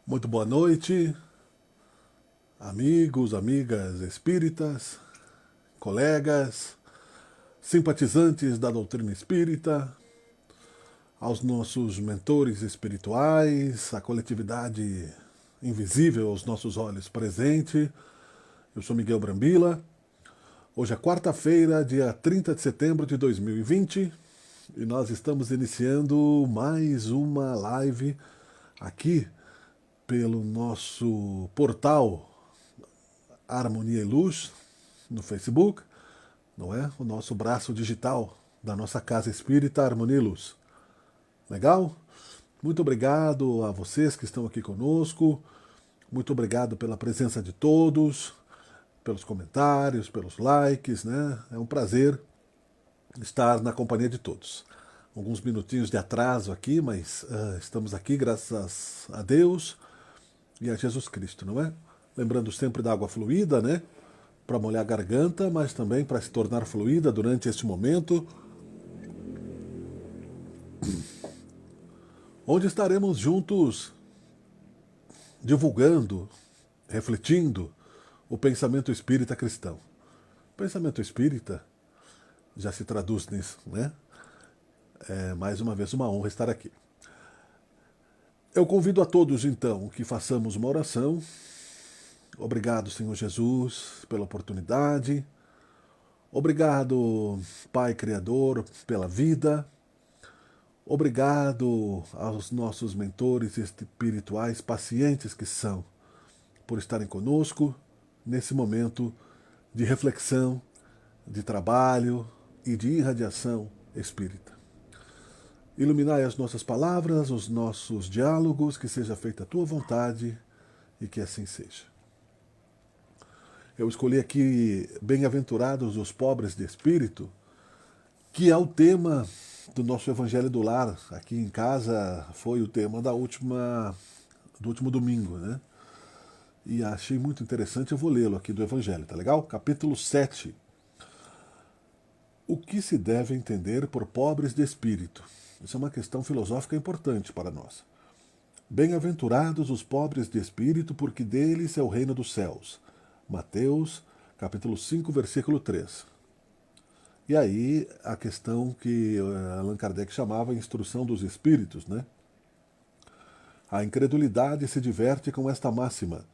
Muito boa noite, amigos, amigas espíritas, colegas, simpatizantes da doutrina espírita, aos nossos mentores espirituais, à coletividade invisível aos nossos olhos presente. Eu sou Miguel Brambila. Hoje é quarta-feira, dia 30 de setembro de 2020, e nós estamos iniciando mais uma live aqui pelo nosso portal Harmonia e Luz no Facebook, não é? O nosso braço digital da nossa casa espírita Harmonia e Luz. Legal? Muito obrigado a vocês que estão aqui conosco. Muito obrigado pela presença de todos, pelos comentários, pelos likes, né? É um prazer estar na companhia de todos. Alguns minutinhos de atraso aqui, mas estamos aqui graças a Deus e a Jesus Cristo, não é? Lembrando sempre da água fluida, né? Para molhar a garganta, mas também para se tornar fluida durante este momento, onde estaremos juntos divulgando, refletindo o pensamento espírita cristão. O pensamento espírita já se traduz nisso, né? É mais uma vez uma honra estar aqui. Eu convido a todos, então, que façamos uma oração. Obrigado, Senhor Jesus, pela oportunidade. Obrigado, Pai Criador, pela vida. Obrigado aos nossos mentores espirituais pacientes que são, por estarem conosco nesse momento de reflexão, de trabalho e de irradiação espírita. Iluminai as nossas palavras, os nossos diálogos, que seja feita a tua vontade e que assim seja. Eu escolhi aqui Bem-aventurados os pobres de espírito, que é o tema do nosso Evangelho do Lar. Aqui em casa foi o tema do último domingo, né? E achei muito interessante, eu vou lê-lo aqui do Evangelho, tá legal? Capítulo 7. O que se deve entender por pobres de espírito? Isso é uma questão filosófica importante para nós. Bem-aventurados os pobres de espírito, porque deles é o reino dos céus. Mateus, capítulo 5, versículo 3. E aí a questão que Allan Kardec chamava a instrução dos espíritos, né? A incredulidade se diverte com esta máxima: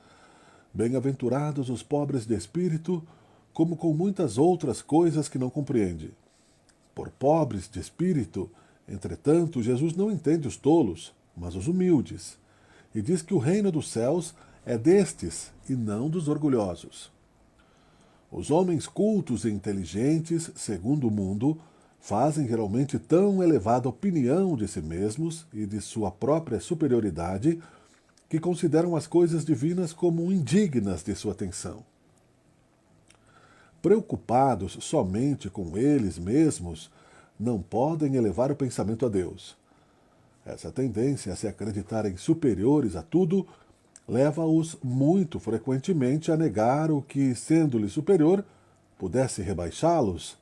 bem-aventurados os pobres de espírito, como com muitas outras coisas que não compreende. Por pobres de espírito, entretanto, Jesus não entende os tolos, mas os humildes, e diz que o reino dos céus é destes e não dos orgulhosos. Os homens cultos e inteligentes, segundo o mundo, fazem geralmente tão elevada opinião de si mesmos e de sua própria superioridade que consideram as coisas divinas como indignas de sua atenção. Preocupados somente com eles mesmos, não podem elevar o pensamento a Deus. Essa tendência a se acreditarem superiores a tudo leva-os muito frequentemente a negar o que, sendo-lhe superior, pudesse rebaixá-los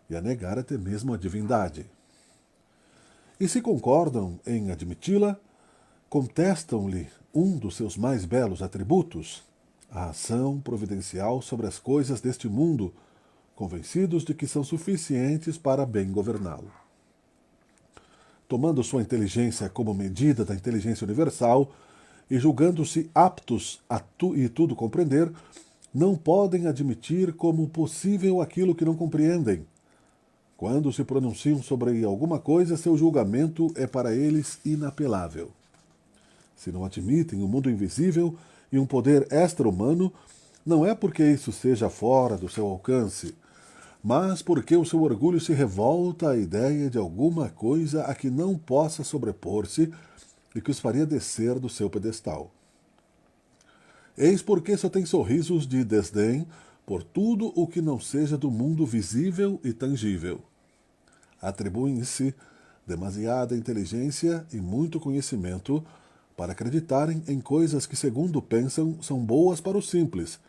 e a negar até mesmo a divindade. E se concordam em admiti-la, contestam-lhe um dos seus mais belos atributos, a ação providencial sobre as coisas deste mundo, convencidos de que são suficientes para bem governá-lo. Tomando sua inteligência como medida da inteligência universal e julgando-se aptos a tudo compreender, não podem admitir como possível aquilo que não compreendem. Quando se pronunciam sobre alguma coisa, seu julgamento é para eles inapelável. Se não admitem o mundo invisível e um poder extra-humano, não é porque isso seja fora do seu alcance, mas porque o seu orgulho se revolta à ideia de alguma coisa a que não possa sobrepor-se e que os faria descer do seu pedestal. Eis porque só tem sorrisos de desdém por tudo o que não seja do mundo visível e tangível. Atribuem-se demasiada inteligência e muito conhecimento para acreditarem em coisas que, segundo pensam, são boas para o simples,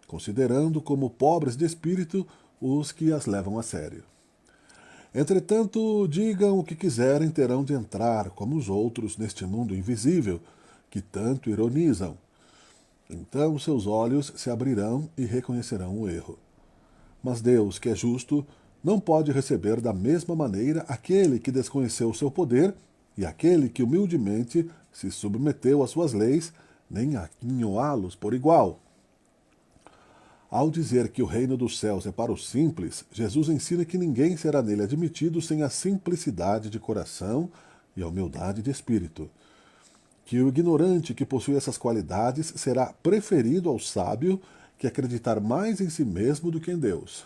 considerando como pobres de espírito os que as levam a sério. Entretanto, digam o que quiserem, terão de entrar, como os outros, neste mundo invisível, que tanto ironizam. Então seus olhos se abrirão e reconhecerão o erro. Mas Deus, que é justo, não pode receber da mesma maneira aquele que desconheceu o seu poder e aquele que humildemente se submeteu às suas leis, nem aquinhoá-los por igual. Ao dizer que o reino dos céus é para os simples, Jesus ensina que ninguém será nele admitido sem a simplicidade de coração e a humildade de espírito. Que o ignorante que possui essas qualidades será preferido ao sábio que acreditar mais em si mesmo do que em Deus.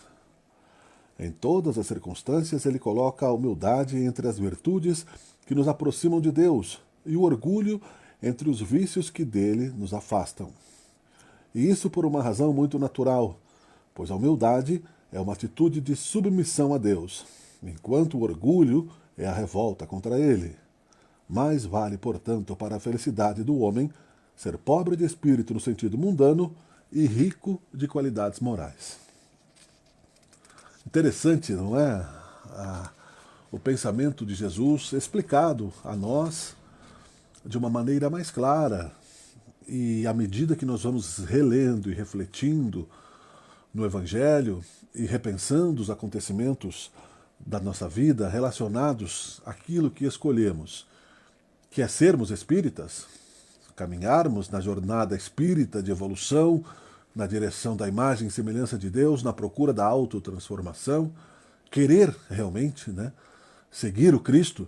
Em todas as circunstâncias, ele coloca a humildade entre as virtudes que nos aproximam de Deus e o orgulho entre os vícios que dele nos afastam. E isso por uma razão muito natural, pois a humildade é uma atitude de submissão a Deus, enquanto o orgulho é a revolta contra ele. Mais vale, portanto, para a felicidade do homem ser pobre de espírito no sentido mundano e rico de qualidades morais. Interessante, não é? O pensamento de Jesus explicado a nós de uma maneira mais clara. E à medida que nós vamos relendo e refletindo no Evangelho e repensando os acontecimentos da nossa vida relacionados àquilo que escolhemos, que é sermos espíritas, caminharmos na jornada espírita de evolução, na direção da imagem e semelhança de Deus, na procura da autotransformação, querer realmente, né, seguir o Cristo,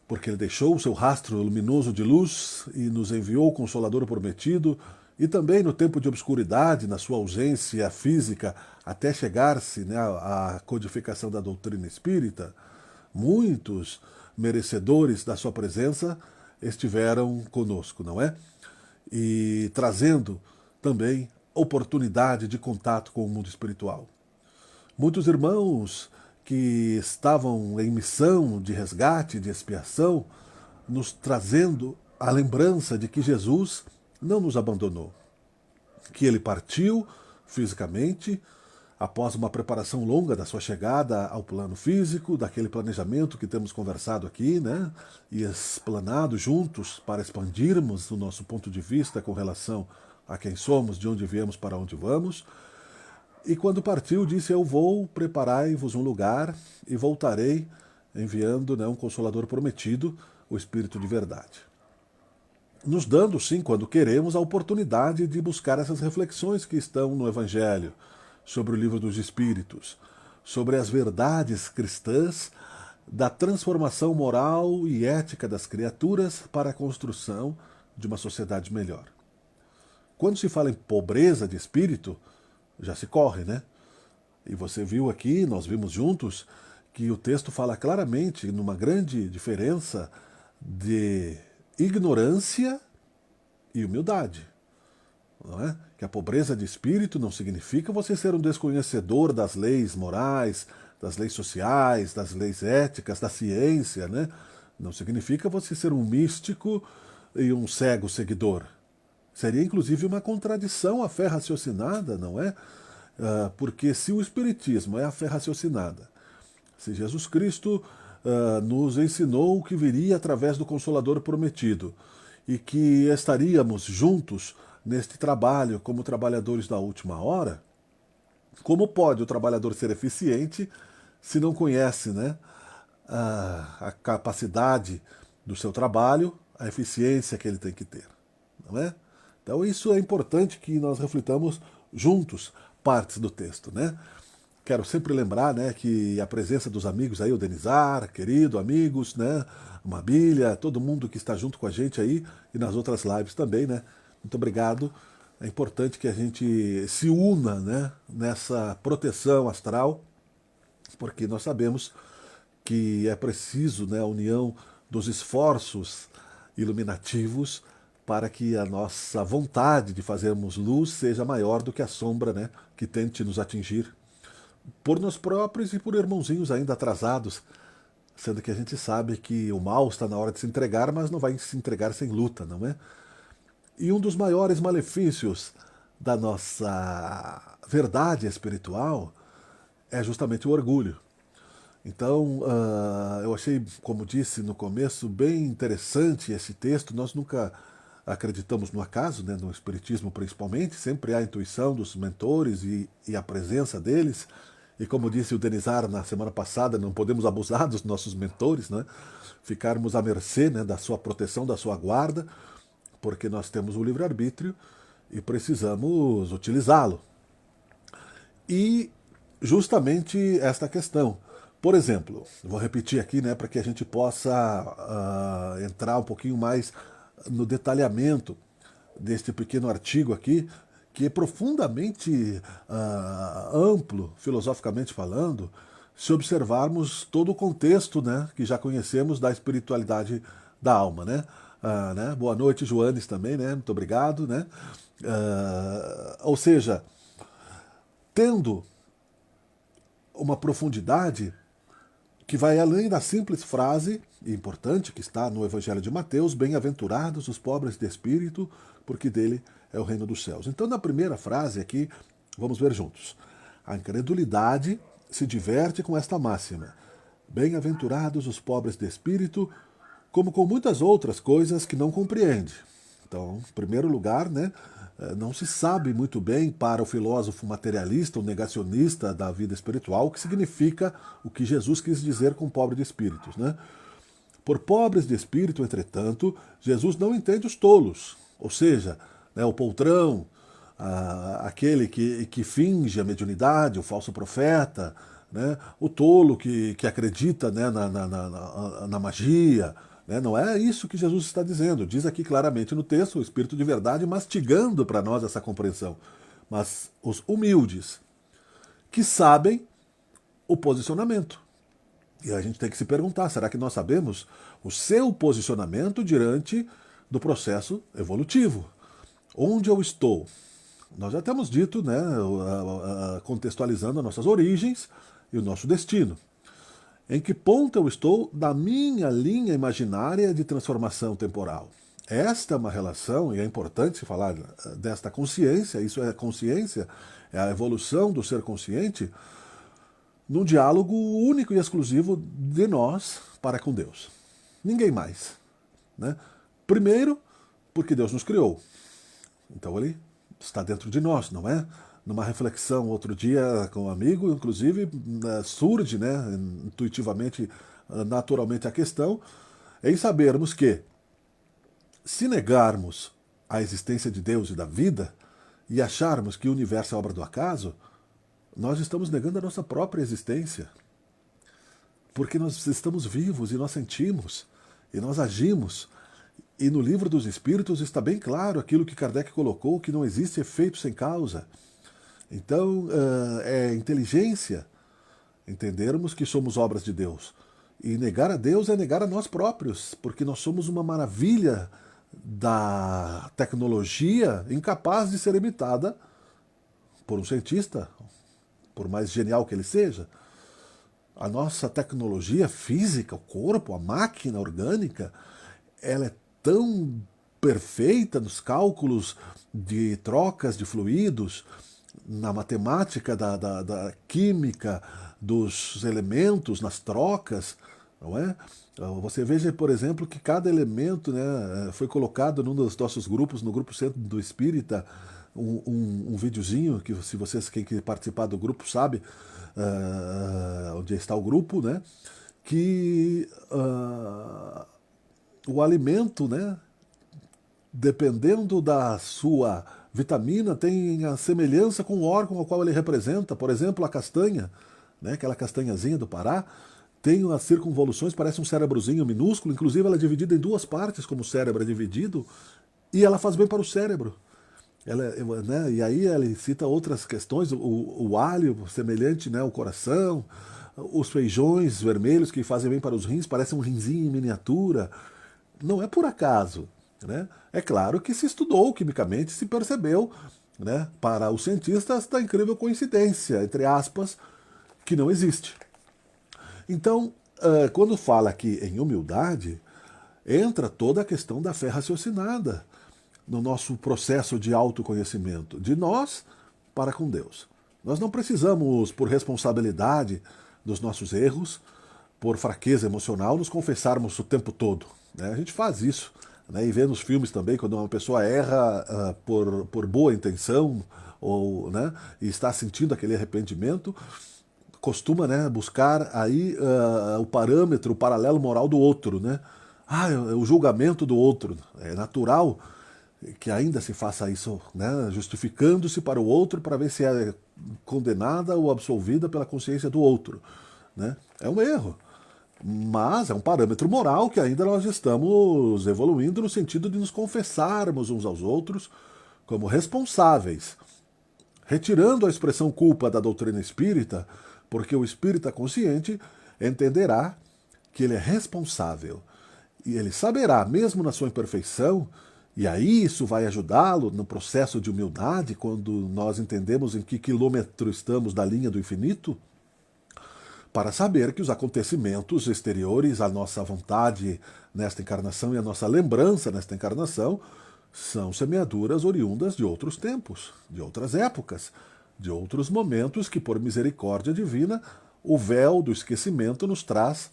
porque ele deixou o seu rastro luminoso de luz e nos enviou o Consolador prometido, e também no tempo de obscuridade, na sua ausência física, até chegar-se, né, à codificação da doutrina espírita, muitos merecedores da sua presença estiveram conosco, não é? E trazendo também oportunidade de contato com o mundo espiritual. Muitos irmãos que estavam em missão de resgate, de expiação, nos trazendo a lembrança de que Jesus não nos abandonou, que ele partiu fisicamente após uma preparação longa da sua chegada ao plano físico, daquele planejamento que temos conversado aqui, né, e explanado juntos para expandirmos o nosso ponto de vista com relação a quem somos, de onde viemos, para onde vamos. E quando partiu, disse: eu vou, preparai-vos um lugar e voltarei, enviando, né, um Consolador prometido, o Espírito de verdade. Nos dando, sim, quando queremos, a oportunidade de buscar essas reflexões que estão no Evangelho, sobre o Livro dos Espíritos, sobre as verdades cristãs da transformação moral e ética das criaturas para a construção de uma sociedade melhor. Quando se fala em pobreza de espírito, já se corre, né? E você viu aqui, nós vimos juntos, que o texto fala claramente numa grande diferença de ignorância e humildade. Não é? Que a pobreza de espírito não significa você ser um desconhecedor das leis morais, das leis sociais, das leis éticas, da ciência, né? Não significa você ser um místico e um cego seguidor. Seria inclusive uma contradição à fé raciocinada, não é? Porque se o Espiritismo é a fé raciocinada, se Jesus Cristo nos ensinou o que viria através do Consolador prometido e que estaríamos juntos neste trabalho como trabalhadores da última hora, como pode o trabalhador ser eficiente se não conhece, né, a capacidade do seu trabalho, a eficiência que ele tem que ter, não é? Então isso é importante que nós reflitamos juntos partes do texto, né? Quero sempre lembrar, né, que a presença dos amigos aí, o Denizar, querido, amigos, né, Mabília, todo mundo que está junto com a gente aí e nas outras lives também, né? Muito obrigado. É importante que a gente se una, né, nessa proteção astral, porque nós sabemos que é preciso, né, a união dos esforços iluminativos para que a nossa vontade de fazermos luz seja maior do que a sombra, né, que tente nos atingir por nós próprios e por irmãozinhos ainda atrasados, sendo que a gente sabe que o mal está na hora de se entregar, mas não vai se entregar sem luta, não é? E um dos maiores malefícios da nossa verdade espiritual é justamente o orgulho. Então, eu achei, como disse no começo, bem interessante esse texto. Nós nunca acreditamos no acaso, né, no Espiritismo principalmente, sempre há a intuição dos mentores e a presença deles. E como disse o Denizar na semana passada, não podemos abusar dos nossos mentores, né? Ficarmos à mercê, né, da sua proteção, da sua guarda, porque nós temos o livre-arbítrio e precisamos utilizá-lo. E justamente esta questão. Por exemplo, vou repetir aqui, né, para que a gente possa entrar um pouquinho mais no detalhamento deste pequeno artigo aqui, que é profundamente amplo, filosoficamente falando, se observarmos todo o contexto, né, que já conhecemos da espiritualidade da alma, né? Né? Boa noite, Joanes, também, né? Muito obrigado, né? Ou seja, tendo uma profundidade que vai além da simples frase importante que está no Evangelho de Mateus: bem-aventurados os pobres de espírito, porque dele é o reino dos céus. Então, na primeira frase aqui, vamos ver juntos. A incredulidade se diverte com esta máxima: bem-aventurados os pobres de espírito, como com muitas outras coisas que não compreende. Então, em primeiro lugar, né, não se sabe muito bem para o filósofo materialista, o negacionista da vida espiritual, o que significa o que Jesus quis dizer com pobre de espíritos, né? Por pobres de espírito, entretanto, Jesus não entende os tolos, ou seja, né, o poltrão, aquele que finge a mediunidade, o falso profeta, né, o tolo que acredita, né, na magia. Né? Não é isso que Jesus está dizendo. Diz aqui claramente no texto, o Espírito de verdade mastigando para nós essa compreensão. Mas os humildes, que sabem o posicionamento. E a gente tem que se perguntar, será que nós sabemos o seu posicionamento diante do processo evolutivo? Onde eu estou? Nós já temos dito, né, contextualizando as nossas origens e o nosso destino. Em que ponto eu estou na minha linha imaginária de transformação temporal? Esta é uma relação, e é importante se falar desta consciência, isso é consciência, é a evolução do ser consciente, num diálogo único e exclusivo de nós para com Deus. Ninguém mais. Né? Primeiro, porque Deus nos criou. Então ele está dentro de nós, não é? Numa reflexão outro dia com um amigo, inclusive, surge, né, intuitivamente, naturalmente, a questão em sabermos que, se negarmos a existência de Deus e da vida e acharmos que o universo é obra do acaso, nós estamos negando a nossa própria existência. Porque nós estamos vivos e nós sentimos e nós agimos. E no Livro dos Espíritos está bem claro aquilo que Kardec colocou, que não existe efeito sem causa. Então, é inteligência entendermos que somos obras de Deus. E negar a Deus é negar a nós próprios, porque nós somos uma maravilha da tecnologia incapaz de ser imitada por um cientista, por mais genial que ele seja. A nossa tecnologia física, o corpo, a máquina orgânica, ela é tão perfeita nos cálculos de trocas de fluidos, na matemática da química, dos elementos, nas trocas, não é? Você veja, por exemplo, que cada elemento, né, foi colocado num dos nossos grupos, no Grupo Centro do Espírita, um videozinho, que se vocês, quem participar do grupo sabe onde está o grupo, né, que o alimento, né, dependendo da sua vitamina, tem a semelhança com o órgão ao qual ele representa. Por exemplo, a castanha, né, aquela castanhazinha do Pará, tem umas circunvoluções, parece um cérebrozinho minúsculo, inclusive ela é dividida em duas partes, como o cérebro é dividido, e ela faz bem para o cérebro. Né, e aí ele cita outras questões, o alho, semelhante, né, ao coração, os feijões vermelhos que fazem bem para os rins, parece um rinzinho em miniatura. Não é por acaso. Né? É claro que se estudou quimicamente, se percebeu, né, para os cientistas, da incrível coincidência, entre aspas, que não existe. Então, quando fala aqui em humildade, entra toda a questão da fé raciocinada no nosso processo de autoconhecimento, de nós para com Deus. Nós não precisamos, por responsabilidade dos nossos erros, por fraqueza emocional, nos confessarmos o tempo todo. Né? A gente faz isso né? E vê nos filmes também, quando uma pessoa erra por boa intenção, ou, né, e está sentindo aquele arrependimento, costuma, né, buscar aí o parâmetro, o paralelo moral do outro, né? O julgamento do outro. É natural que ainda se faça isso, né, justificando-se para o outro para ver se é condenada ou absolvida pela consciência do outro, né? É um erro, mas é um parâmetro moral que ainda nós estamos evoluindo no sentido de nos confessarmos uns aos outros como responsáveis, retirando a expressão culpa da doutrina espírita, porque o espírita consciente entenderá que ele é responsável e ele saberá, mesmo na sua imperfeição, e aí isso vai ajudá-lo no processo de humildade, quando nós entendemos em que quilômetro estamos da linha do infinito, para saber que os acontecimentos exteriores à nossa vontade nesta encarnação e a nossa lembrança nesta encarnação são semeaduras oriundas de outros tempos, de outras épocas, de outros momentos que, por misericórdia divina, o véu do esquecimento nos traz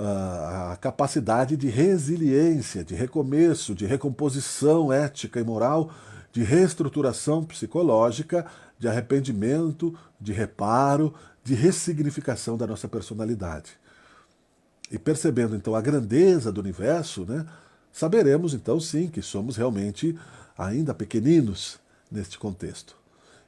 a capacidade de resiliência, de recomeço, de recomposição ética e moral, de reestruturação psicológica, de arrependimento, de reparo, de ressignificação da nossa personalidade. E percebendo então a grandeza do universo, né, saberemos então sim que somos realmente ainda pequeninos neste contexto.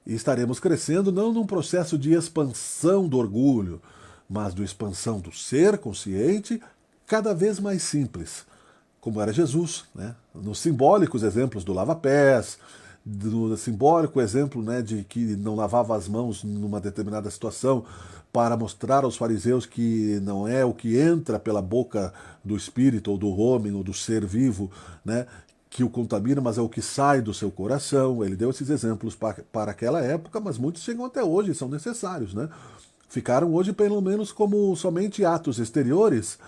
E estaremos crescendo não num processo de expansão do orgulho, mas de expansão do ser consciente cada vez mais simples, como era Jesus, né? Nos simbólicos exemplos do lava-pés, do simbólico exemplo, né, de que não lavava as mãos numa determinada situação para mostrar aos fariseus que não é o que entra pela boca do espírito ou do homem ou do ser vivo, né, que o contamina, mas é o que sai do seu coração. Ele deu esses exemplos para aquela época, mas muitos chegam até hoje e são necessários, né? Ficaram hoje pelo menos como somente atos exteriores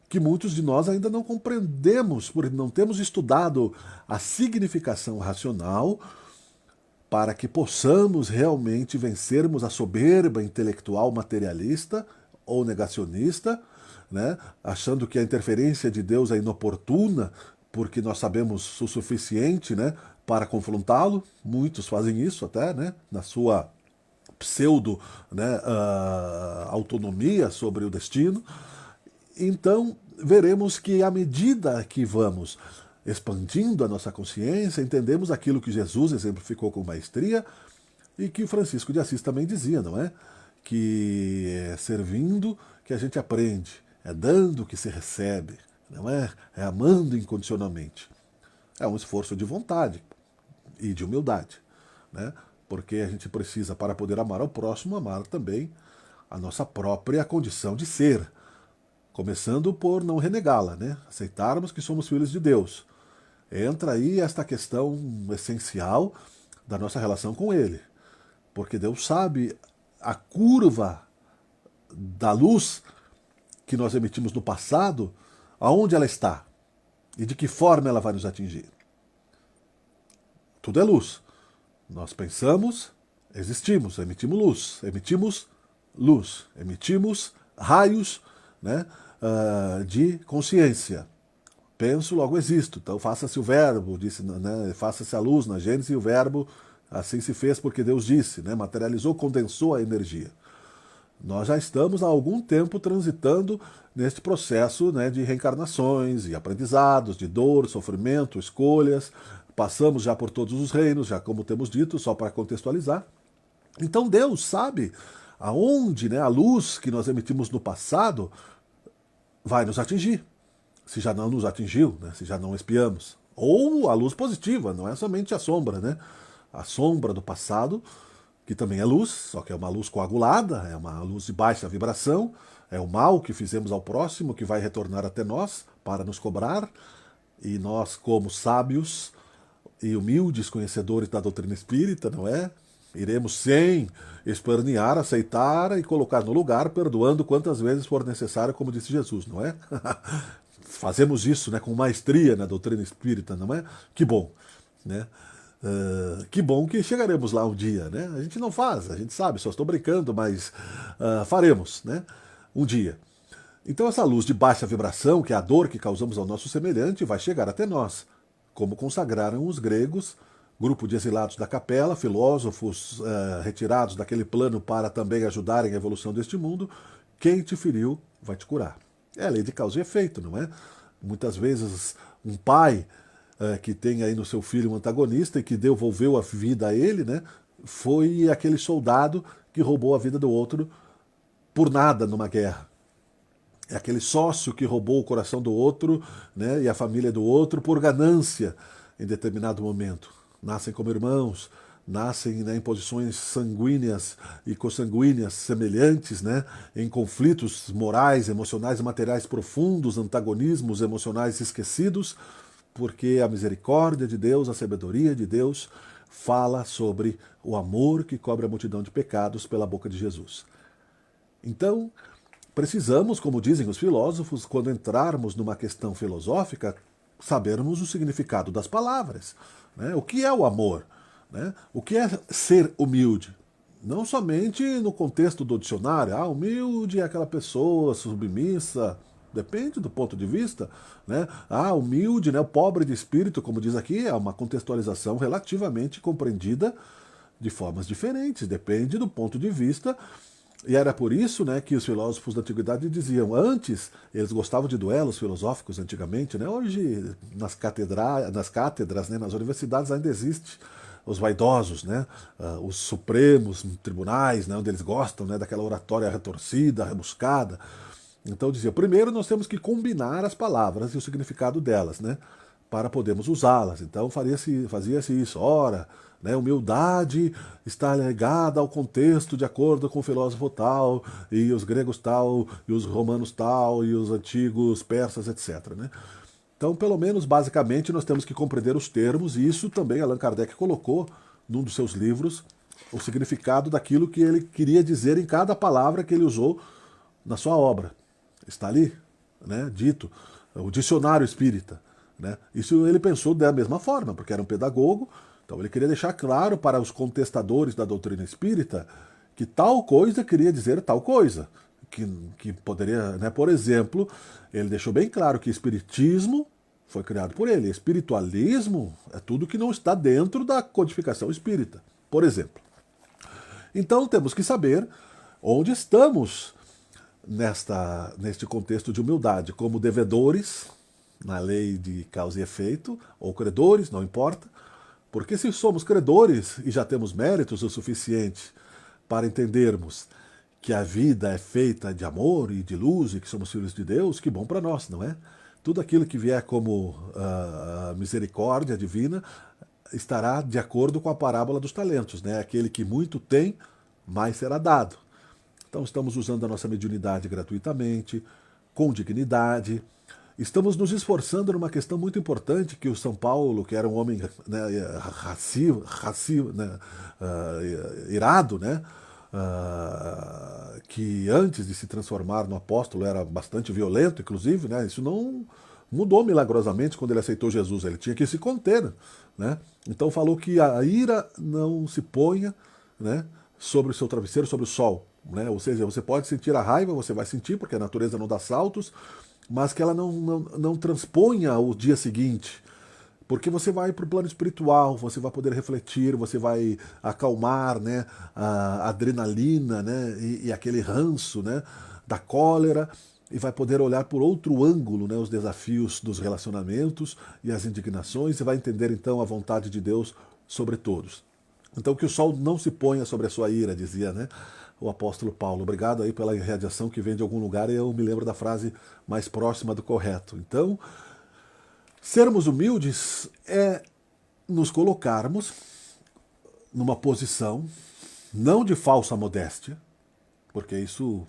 que muitos de nós ainda não compreendemos, porque não temos estudado a significação racional para que possamos realmente vencermos a soberba intelectual materialista ou negacionista, né? Achando que a interferência de Deus é inoportuna, porque nós sabemos o suficiente, né, para confrontá-lo. Muitos fazem isso até, né, na sua pseudo, né, autonomia sobre o destino. Então, veremos que à medida que vamos expandindo a nossa consciência, entendemos aquilo que Jesus exemplificou com maestria e que Francisco de Assis também dizia, não é? Que é servindo que a gente aprende, é dando que se recebe, não é? É amando incondicionalmente. É um esforço de vontade e de humildade, né? Porque a gente precisa, para poder amar ao próximo, amar também a nossa própria condição de ser, começando por não renegá-la, né? Aceitarmos que somos filhos de Deus. Entra aí esta questão essencial da nossa relação com Ele, porque Deus sabe a curva da luz que nós emitimos no passado, aonde ela está e de que forma ela vai nos atingir. Tudo é luz. Nós pensamos, existimos, emitimos luz, emitimos raios, né, de consciência. Penso, logo existo. Então faça-se o verbo, disse, né, faça-se a luz na Gênesis, e o verbo assim se fez porque Deus disse, né, materializou, condensou a energia. Nós já estamos há algum tempo transitando neste processo, né, de reencarnações e aprendizados, de dor, sofrimento, escolhas. Passamos já por todos os reinos, já como temos dito, só para contextualizar. Então Deus sabe aonde, né, a luz que nós emitimos no passado vai nos atingir. Se já não nos atingiu, né, se já não espiamos. Ou a luz positiva, não é somente a sombra, né? A sombra do passado, que também é luz, só que é uma luz coagulada, é uma luz de baixa vibração, é o mal que fizemos ao próximo que vai retornar até nós para nos cobrar, e nós, como sábios e humildes conhecedores da doutrina espírita, não é? Iremos sem espernear, aceitar e colocar no lugar, perdoando quantas vezes for necessário, como disse Jesus, não é? Fazemos isso, né, com maestria na doutrina espírita, não é? Que bom, né? Que bom que chegaremos lá um dia, né? A gente não faz, a gente sabe, só estou brincando, mas faremos, né? Um dia. Então essa luz de baixa vibração, que é a dor que causamos ao nosso semelhante, vai chegar até nós, como consagraram os gregos, grupo de exilados da capela, filósofos retirados daquele plano para também ajudarem a evolução deste mundo. Quem te feriu vai te curar. É a lei de causa e efeito, não é? Muitas vezes um pai que tem aí no seu filho um antagonista e que devolveu a vida a ele, né, foi aquele soldado que roubou a vida do outro por nada numa guerra. É aquele sócio que roubou o coração do outro, né, e a família do outro por ganância em determinado momento. Nascem como irmãos, nascem, né, em posições sanguíneas e consanguíneas semelhantes, né, em conflitos morais, emocionais e materiais profundos, antagonismos emocionais esquecidos, porque a misericórdia de Deus, a sabedoria de Deus, fala sobre o amor que cobre a multidão de pecados pela boca de Jesus. Então, precisamos, como dizem os filósofos, quando entrarmos numa questão filosófica, sabermos o significado das palavras. Né? O que é o amor? Né? O que é ser humilde? Não somente no contexto do dicionário, humilde é aquela pessoa submissa, depende do ponto de vista. Né? Humilde, né? O pobre de espírito, como diz aqui, é uma contextualização relativamente compreendida de formas diferentes, depende do ponto de vista. E era por isso, né, que os filósofos da antiguidade diziam, antes eles gostavam de duelos filosóficos antigamente, né? Hoje nas cátedras, né, nas universidades ainda existe os vaidosos, né, os supremos tribunais, né, onde eles gostam, né, daquela oratória retorcida, rebuscada. Então dizia, primeiro nós temos que combinar as palavras e o significado delas, né, para podermos usá-las. Então fazia-se isso. Ora, né, humildade está ligada ao contexto de acordo com o filósofo tal, e os gregos tal, e os romanos tal, e os antigos persas, etc. Né? Então, pelo menos, basicamente, nós temos que compreender os termos, e isso também Allan Kardec colocou num dos seus livros, o significado daquilo que ele queria dizer em cada palavra que ele usou na sua obra. Está ali, né, dito, o dicionário espírita. Né? Isso ele pensou da mesma forma, porque era um pedagogo, então ele queria deixar claro para os contestadores da doutrina espírita que tal coisa queria dizer tal coisa. Que poderia, né, por exemplo, ele deixou bem claro que espiritismo foi criado por ele. Espiritualismo é tudo que não está dentro da codificação espírita, por exemplo. Então temos que saber onde estamos neste contexto de humildade, como devedores, na lei de causa e efeito, ou credores, não importa, porque se somos credores e já temos méritos o suficiente para entendermos que a vida é feita de amor e de luz e que somos filhos de Deus, que bom para nós, não é? Tudo aquilo que vier como misericórdia divina estará de acordo com a parábola dos talentos, né? Aquele que muito tem, mais será dado. Então estamos usando a nossa mediunidade gratuitamente, com dignidade. Estamos nos esforçando numa questão muito importante que o São Paulo, que era um homem, né, né, irado, né, que antes de se transformar no apóstolo era bastante violento, inclusive, né, isso não mudou milagrosamente quando ele aceitou Jesus, ele tinha que se conter. Né? Então falou que a ira não se ponha, né, sobre o seu travesseiro, sobre o sol. Né? Ou seja, você pode sentir a raiva, você vai sentir, porque a natureza não dá saltos, mas que ela não transponha o dia seguinte. Porque você vai para o plano espiritual, você vai poder refletir, você vai acalmar, né, a adrenalina, né, e aquele ranço, né, da cólera, e vai poder olhar por outro ângulo, né, os desafios dos relacionamentos e as indignações, e vai entender então a vontade de Deus sobre todos. Então que o sol não se ponha sobre a sua ira, dizia, né, o apóstolo Paulo. Obrigado aí pela irradiação que vem de algum lugar e eu me lembro da frase mais próxima do correto. Então, sermos humildes é nos colocarmos numa posição não de falsa modéstia, porque isso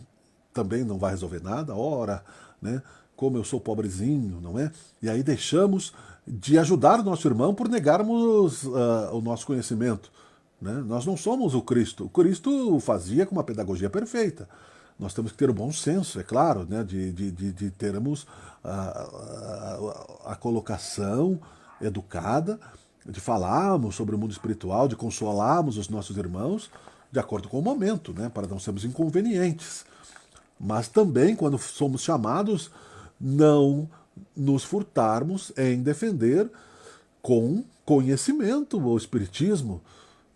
também não vai resolver nada, ora, né, como eu sou pobrezinho, não é? E aí deixamos de ajudar o nosso irmão por negarmos o nosso conhecimento. Né? Nós não somos o Cristo. O Cristo fazia com uma pedagogia perfeita. Nós temos que ter o bom senso, é claro, né? de termos a colocação educada, de falarmos sobre o mundo espiritual, de consolarmos os nossos irmãos de acordo com o momento, né? Para não sermos inconvenientes. mas também quando somos chamados, não nos furtarmos em defender com conhecimento o Espiritismo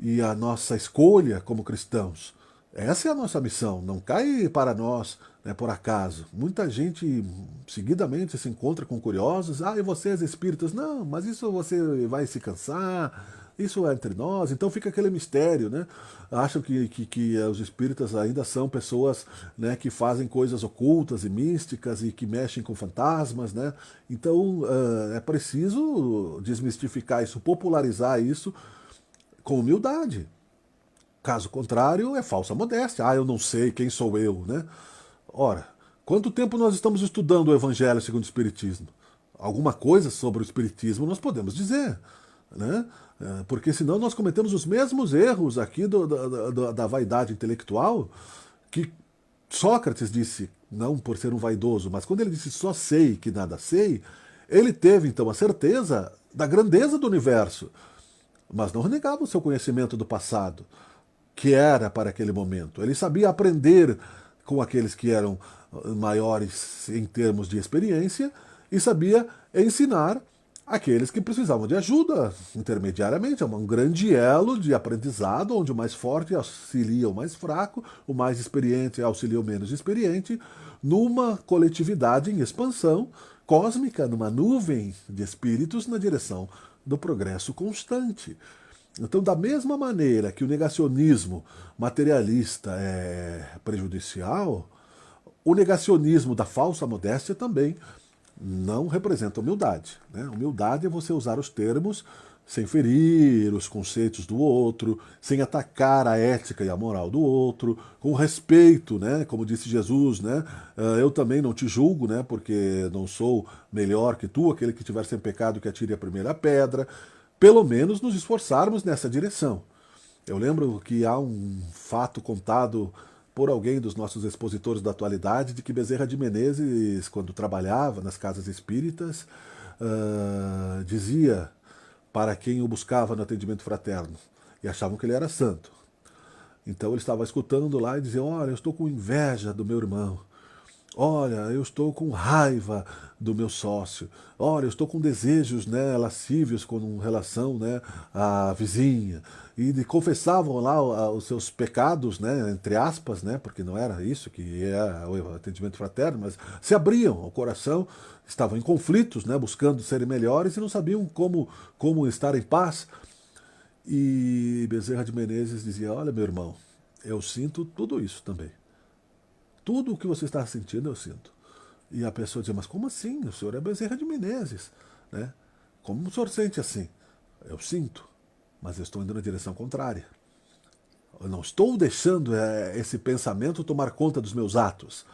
e a nossa escolha como cristãos. Essa é a nossa missão, não cai para nós, né, por acaso. Muita gente seguidamente se encontra com curiosos, e vocês espíritas, não, mas isso você vai se cansar, isso é entre nós, então fica aquele mistério, né? Acham que os espíritas ainda são pessoas, né, que fazem coisas ocultas e místicas e que mexem com fantasmas, né? Então é preciso desmistificar isso, popularizar isso com humildade. Caso contrário, é falsa modéstia. Eu não sei, quem sou eu, né? Ora, quanto tempo nós estamos estudando o Evangelho segundo o Espiritismo? Alguma coisa sobre o Espiritismo nós podemos dizer, né? Porque senão nós cometemos os mesmos erros aqui da vaidade intelectual que Sócrates disse, não por ser um vaidoso, mas quando ele disse só sei que nada sei, ele teve então a certeza da grandeza do universo, mas não renegava o seu conhecimento do passado, que era para aquele momento. Ele sabia aprender com aqueles que eram maiores em termos de experiência e sabia ensinar aqueles que precisavam de ajuda intermediariamente. É um grande elo de aprendizado, onde o mais forte auxilia o mais fraco, o mais experiente auxilia o menos experiente, numa coletividade em expansão cósmica, numa nuvem de espíritos na direção do progresso constante. Então, da mesma maneira que o negacionismo materialista é prejudicial, o negacionismo da falsa modéstia também não representa humildade, né? Humildade é você usar os termos sem ferir os conceitos do outro, sem atacar a ética e a moral do outro, com respeito, né? Como disse Jesus, né? Eu também não te julgo, né? Porque não sou melhor que tu, aquele que tiver sem pecado que atire a primeira pedra. Pelo menos nos esforçarmos nessa direção. Eu lembro que há um fato contado por alguém dos nossos expositores da atualidade de que Bezerra de Menezes, quando trabalhava nas casas espíritas, dizia para quem o buscava no atendimento fraterno, e achavam que ele era santo. Então ele estava escutando lá e dizia, olha, eu estou com inveja do meu irmão. Olha, eu estou com raiva do meu sócio. Olha, eu estou com desejos, né, lascívios com relação, né, à vizinha. E confessavam lá os seus pecados, né, entre aspas, né, porque não era isso que é o atendimento fraterno, mas se abriam o coração, estavam em conflitos, né, buscando serem melhores e não sabiam como estar em paz. E Bezerra de Menezes dizia, olha, meu irmão, eu sinto tudo isso também. Tudo o que você está sentindo, eu sinto. E a pessoa dizia, mas como assim? O senhor é Bezerra de Menezes, né? Como o senhor sente assim? Eu sinto, mas eu estou indo na direção contrária. Eu não estou deixando esse pensamento tomar conta dos meus atos.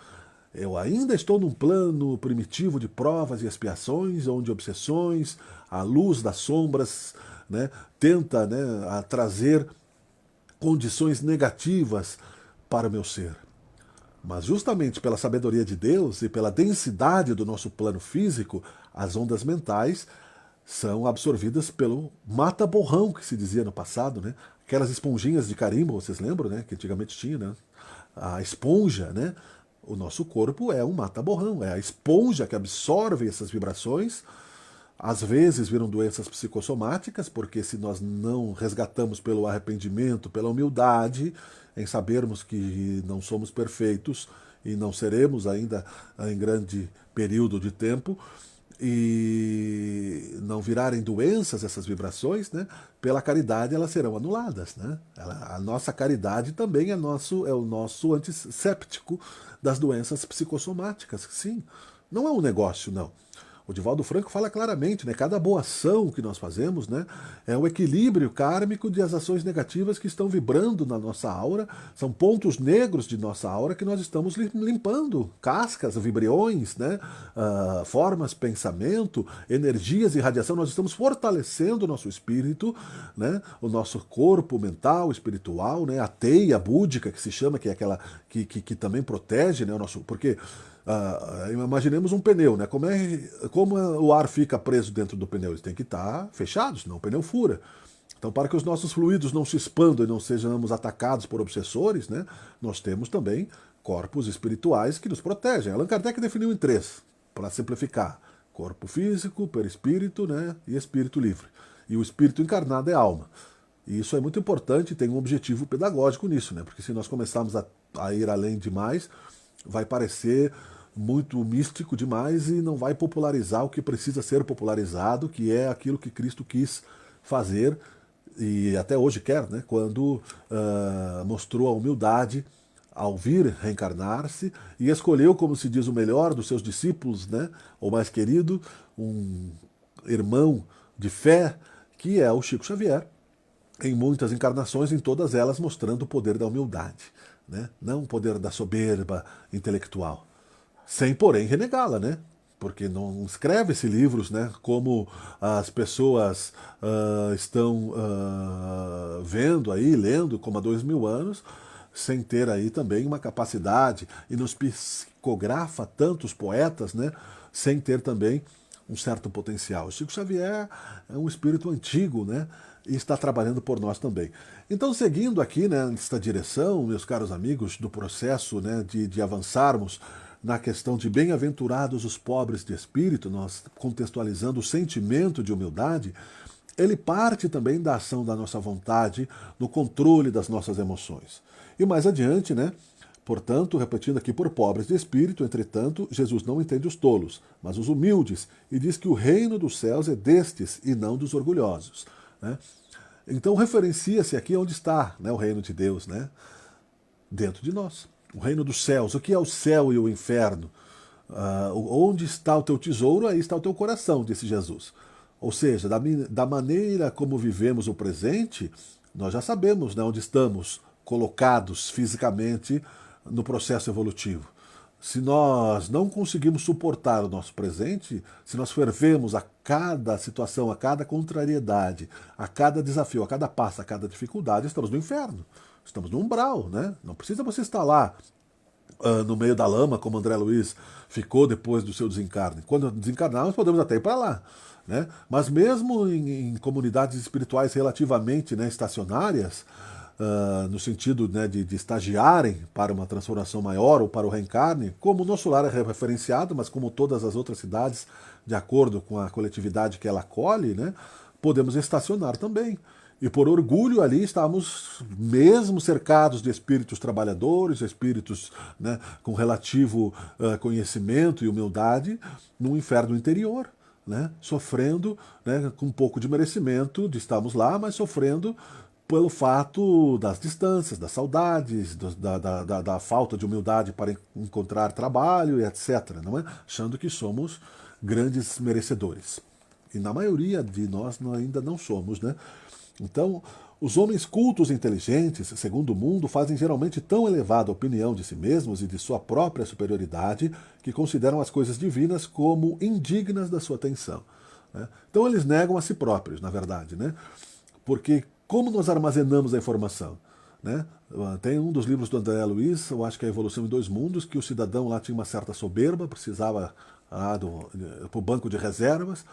Eu ainda estou num plano primitivo de provas e expiações, onde obsessões, a luz das sombras, né, tenta, né, a trazer condições negativas para o meu ser. Mas justamente pela sabedoria de Deus e pela densidade do nosso plano físico, as ondas mentais são absorvidas pelo mata-borrão, que se dizia no passado, né? Aquelas esponjinhas de carimbo, vocês lembram, né? Que antigamente tinha, né? A esponja, né? O nosso corpo é um mata-borrão, é a esponja que absorve essas vibrações. Às vezes viram doenças psicossomáticas, porque se nós não resgatamos pelo arrependimento, pela humildade, em sabermos que não somos perfeitos e não seremos ainda em grande período de tempo, e não virarem doenças essas vibrações, né? Pela caridade elas serão anuladas, né? A nossa caridade também é o nosso antisséptico das doenças psicossomáticas, sim. Não é um negócio, não. O Divaldo Franco fala claramente, né? Cada boa ação que nós fazemos, né, é o equilíbrio kármico das ações negativas que estão vibrando na nossa aura. São pontos negros de nossa aura que nós estamos limpando. Cascas, vibriões, né, formas, pensamento, energias e radiação. Nós estamos fortalecendo o nosso espírito, né, o nosso corpo mental, espiritual, né, a teia búdica que se chama, que é aquela que também protege, né, o nosso... Porque imaginemos um pneu, né? Como o ar fica preso dentro do pneu? Ele tem que estar fechado, senão o pneu fura. Então, para que os nossos fluidos não se expandam e não sejamos atacados por obsessores, né, nós temos também corpos espirituais que nos protegem. Allan Kardec definiu em três, para simplificar: corpo físico, perispírito, né, e espírito livre. E o espírito encarnado é alma. E isso é muito importante, tem um objetivo pedagógico nisso, né? Porque se nós começarmos a ir além demais, vai parecer muito místico demais e não vai popularizar o que precisa ser popularizado, que é aquilo que Cristo quis fazer e até hoje quer, né? Quando mostrou a humildade ao vir reencarnar-se e escolheu, como se diz, o melhor dos seus discípulos, né? O mais querido, um irmão de fé, que é o Chico Xavier, em muitas encarnações, em todas elas mostrando o poder da humildade, né? Não o poder da soberba intelectual, sem porém renegá-la, né? Porque não escreve-se livros, né, como as pessoas estão vendo aí, lendo, como há 2000 anos, sem ter aí também uma capacidade, e nos psicografa tantos poetas, né, sem ter também um certo potencial. O Chico Xavier é um espírito antigo, né, e está trabalhando por nós também. Então, seguindo aqui, né, nesta direção, meus caros amigos, do processo, né, de avançarmos na questão de bem-aventurados os pobres de espírito, nós contextualizando o sentimento de humildade, ele parte também da ação da nossa vontade, no controle das nossas emoções. E mais adiante, né, portanto, repetindo aqui, por pobres de espírito, entretanto, Jesus não entende os tolos, mas os humildes, e diz que o reino dos céus é destes e não dos orgulhosos, né? Então referencia-se aqui onde está, né, o reino de Deus, né? Dentro de nós. O reino dos céus. O que é o céu e o inferno? Onde está o teu tesouro, aí está o teu coração, disse Jesus. Ou seja, da maneira como vivemos o presente, nós já sabemos, né, onde estamos colocados fisicamente no processo evolutivo. Se nós não conseguimos suportar o nosso presente, se nós fervemos a cada situação, a cada contrariedade, a cada desafio, a cada passo, a cada dificuldade, estamos no inferno. Estamos no umbral, né? Não precisa você estar lá no meio da lama, como André Luiz ficou depois do seu desencarne. Quando desencarnarmos, podemos até ir para lá, né? Mas mesmo em comunidades espirituais relativamente, né, estacionárias, no sentido, né, de estagiarem para uma transformação maior ou para o reencarne, como o nosso lar é referenciado, mas como todas as outras cidades, de acordo com a coletividade que ela acolhe, né, podemos estacionar também. E por orgulho ali estamos mesmo cercados de espíritos trabalhadores, espíritos, né, com relativo conhecimento e humildade, num inferno interior, né, sofrendo, né, com um pouco de merecimento de estarmos lá, mas sofrendo pelo fato das distâncias, das saudades, da falta de humildade para encontrar trabalho e etc., não é? Achando que somos grandes merecedores. E na maioria de nós ainda não somos, né? Então, os homens cultos e inteligentes, segundo o mundo, fazem geralmente tão elevada opinião de si mesmos e de sua própria superioridade que consideram as coisas divinas como indignas da sua atenção, né? Então eles negam a si próprios, na verdade, né? Porque como nós armazenamos a informação, né? Tem um dos livros do André Luiz, eu acho que é a Evolução em Dois Mundos, que o cidadão lá tinha uma certa soberba, precisava para o banco de reservas,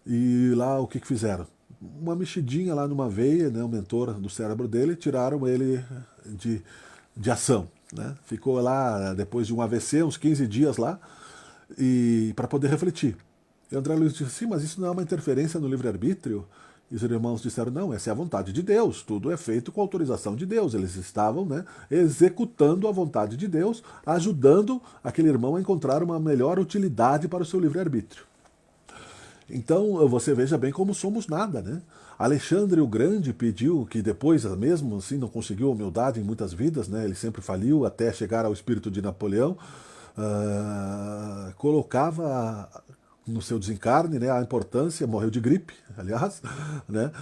e lá o que fizeram? Uma mexidinha lá numa veia, né, o mentor do cérebro dele, tiraram ele de ação, né? Ficou lá, depois de um AVC, uns 15 dias lá, e para poder refletir. E André Luiz disse, sim, mas isso não é uma interferência no livre-arbítrio? E os irmãos disseram, não, essa é a vontade de Deus, tudo é feito com autorização de Deus. Eles estavam, né, executando a vontade de Deus, ajudando aquele irmão a encontrar uma melhor utilidade para o seu livre-arbítrio. Então, você veja bem como somos nada, né? Alexandre o Grande pediu que depois, mesmo assim, não conseguiu humildade em muitas vidas, né? Ele sempre faliu até chegar ao espírito de Napoleão, colocava no seu desencarne, né, a importância, morreu de gripe, aliás, né,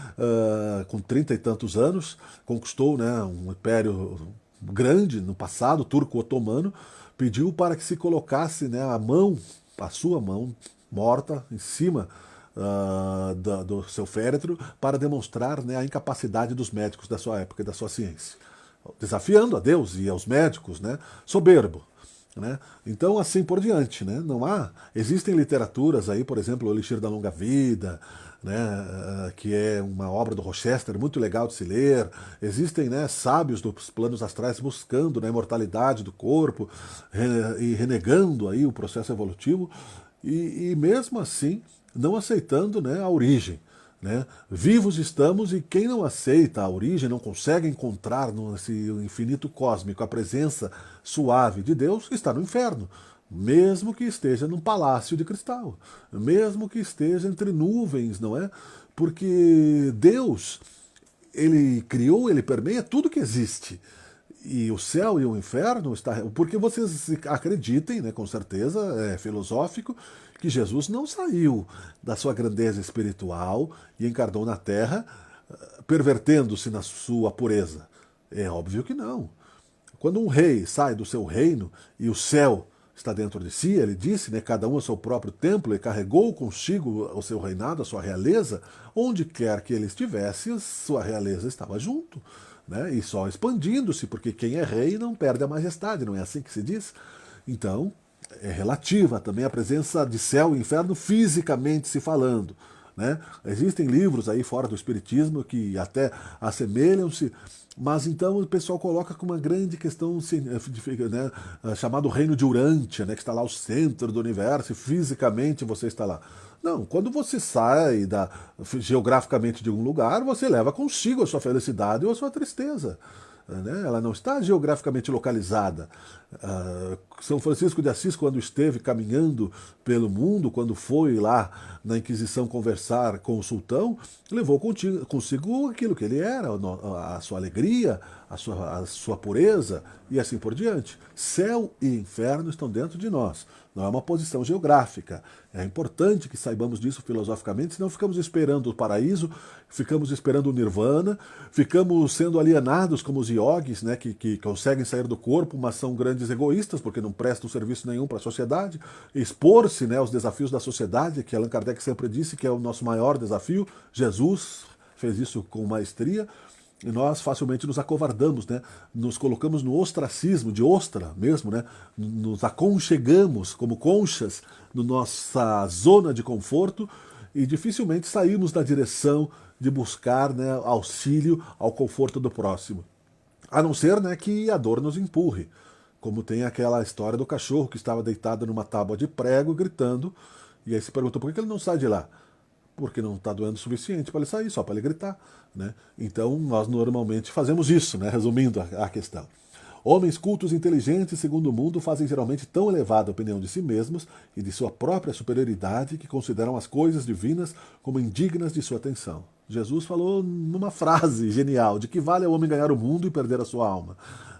com 30 e tantos anos, conquistou, né, um império grande no passado, turco-otomano, pediu para que se colocasse, né, a sua mão morta em cima do seu féretro para demonstrar, né, a incapacidade dos médicos da sua época e da sua ciência. Desafiando a Deus e aos médicos, né, soberbo. né? Então, assim por diante, né? Não há. Existem literaturas aí, por exemplo, o Elixir da Longa Vida, né? Que é uma obra do Rochester muito legal de se ler. Existem, né, sábios dos planos astrais buscando, né, a imortalidade do corpo e renegando aí o processo evolutivo e mesmo assim não aceitando, né, a origem. Né? Vivos estamos e quem não aceita a origem, não consegue encontrar nesse infinito cósmico a presença suave de Deus, está no inferno. Mesmo que esteja num palácio de cristal, mesmo que esteja entre nuvens, não é? Porque Deus, ele criou, ele permeia tudo que existe. E o céu e o inferno está. Porque vocês acreditem, né, com certeza, é filosófico, que Jesus não saiu da sua grandeza espiritual e encarnou na terra pervertendo-se na sua pureza. É óbvio que não. Quando um rei sai do seu reino e o céu está dentro de si, ele disse, né, cada um é seu próprio templo e carregou consigo o seu reinado, a sua realeza, onde quer que ele estivesse, sua realeza estava junto. Né, e só expandindo-se, porque quem é rei não perde a majestade, não é assim que se diz? Então, é relativa também a presença de céu e inferno fisicamente se falando. Né? Existem livros aí fora do Espiritismo que até assemelham-se, mas então o pessoal coloca com uma grande questão, né, chamado reino de Urântia, né, que está lá ao centro do universo e fisicamente você está lá. Não, quando você sai geograficamente de um lugar, você leva consigo a sua felicidade ou a sua tristeza. Né? Ela não está geograficamente localizada. São Francisco de Assis, quando esteve caminhando pelo mundo, quando foi lá na Inquisição conversar com o sultão, levou consigo aquilo que ele era, a sua alegria, a sua pureza e assim por diante. Céu e inferno estão dentro de nós. Não é uma posição geográfica. É importante que saibamos disso filosoficamente, senão ficamos esperando o paraíso, ficamos esperando o nirvana, ficamos sendo alienados como os yogis, né, que conseguem sair do corpo, mas são grandes egoístas, porque não prestam serviço nenhum para a sociedade, expor-se, né, aos desafios da sociedade, que Allan Kardec sempre disse que é o nosso maior desafio. Jesus fez isso com maestria. E nós facilmente nos acovardamos, né? Nos colocamos no ostracismo, de ostra mesmo, né? Nos aconchegamos como conchas na nossa zona de conforto e dificilmente saímos na direção de buscar, né, auxílio ao conforto do próximo. A não ser, né, que a dor nos empurre. Como tem aquela história do cachorro que estava deitado numa tábua de prego gritando, e aí se perguntou por que ele não sai de lá? Porque não está doendo o suficiente para ele sair, só para ele gritar. Né? Então, nós normalmente fazemos isso, né? Resumindo a questão. Homens cultos e inteligentes, segundo o mundo, fazem geralmente tão elevada opinião de si mesmos e de sua própria superioridade que consideram as coisas divinas como indignas de sua atenção. Jesus falou numa frase genial, de que vale ao homem ganhar o mundo e perder a sua alma.